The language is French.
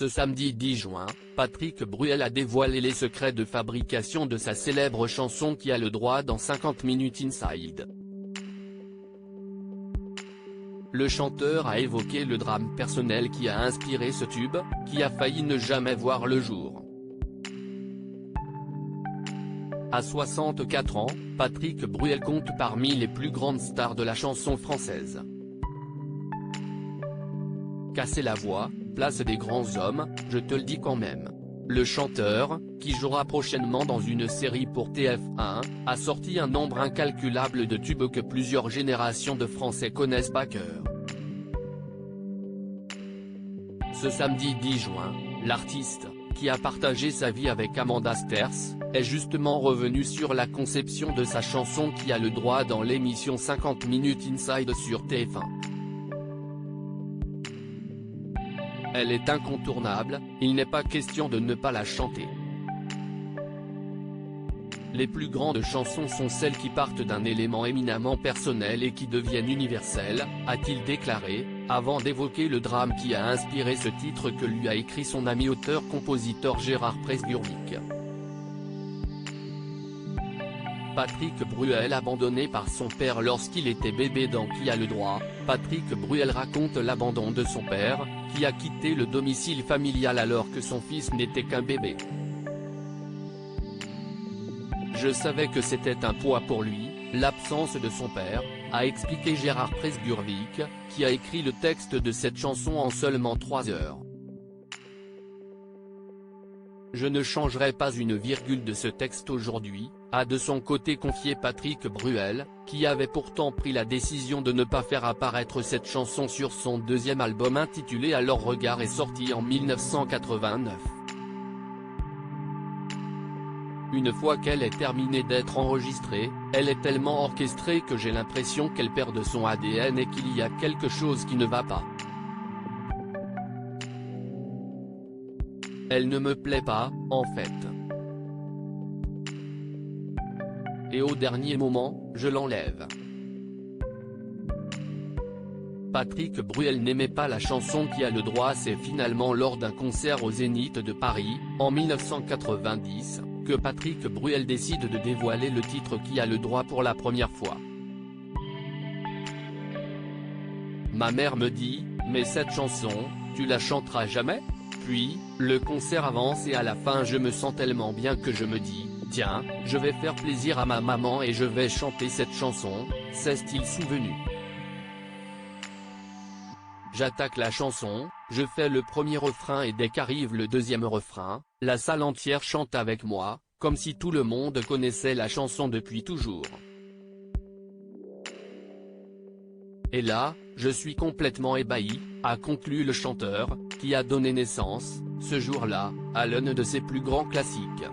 Ce samedi 10 juin, Patrick Bruel a dévoilé les secrets de fabrication de sa célèbre chanson Qui a le droit dans 50 Minutes Inside. Le chanteur a évoqué le drame personnel qui a inspiré ce tube, qui a failli ne jamais voir le jour. À 64 ans, Patrick Bruel compte parmi les plus grandes stars de la chanson française. Casser la voix, place des grands hommes, je te le dis quand même. Le chanteur, qui jouera prochainement dans une série pour TF1, a sorti un nombre incalculable de tubes que plusieurs générations de Français connaissent par cœur. Ce samedi 10 juin, l'artiste, qui a partagé sa vie avec Amanda Sters, est justement revenu sur la conception de sa chanson Qui a le droit dans l'émission 50 Minutes Inside sur TF1. Elle est incontournable, il n'est pas question de ne pas la chanter. Les plus grandes chansons sont celles qui partent d'un élément éminemment personnel et qui deviennent universelles, a-t-il déclaré, avant d'évoquer le drame qui a inspiré ce titre que lui a écrit son ami auteur-compositeur Gérard Presburwick. Patrick Bruel abandonné par son père lorsqu'il était bébé dans Qui a le droit, Patrick Bruel raconte l'abandon de son père, qui a quitté le domicile familial alors que son fils n'était qu'un bébé. Je savais que c'était un poids pour lui, l'absence de son père, a expliqué Gérard Presburwick, qui a écrit le texte de cette chanson en seulement 3 heures. Je ne changerai pas une virgule de ce texte aujourd'hui, a de son côté confié Patrick Bruel, qui avait pourtant pris la décision de ne pas faire apparaître cette chanson sur son deuxième album intitulé Alors Regard et sorti en 1989. Une fois qu'elle est terminée d'être enregistrée, elle est tellement orchestrée que j'ai l'impression qu'elle perd de son ADN et qu'il y a quelque chose qui ne va pas. Elle ne me plaît pas, en fait. Et au dernier moment, je l'enlève. Patrick Bruel n'aimait pas la chanson Qui a le droit. C'est finalement lors d'un concert au Zénith de Paris, en 1990, que Patrick Bruel décide de dévoiler le titre Qui a le droit pour la première fois. Ma mère me dit, mais cette chanson, tu la chanteras jamais ? Puis, le concert avance et à la fin je me sens tellement bien que je me dis, tiens, je vais faire plaisir à ma maman et je vais chanter cette chanson, s'est-il souvenu. J'attaque la chanson, je fais le premier refrain et dès qu'arrive le deuxième refrain, la salle entière chante avec moi, comme si tout le monde connaissait la chanson depuis toujours. Et là, je suis complètement ébahi, a conclu le chanteur, qui a donné naissance, ce jour-là, à l'un de ses plus grands classiques.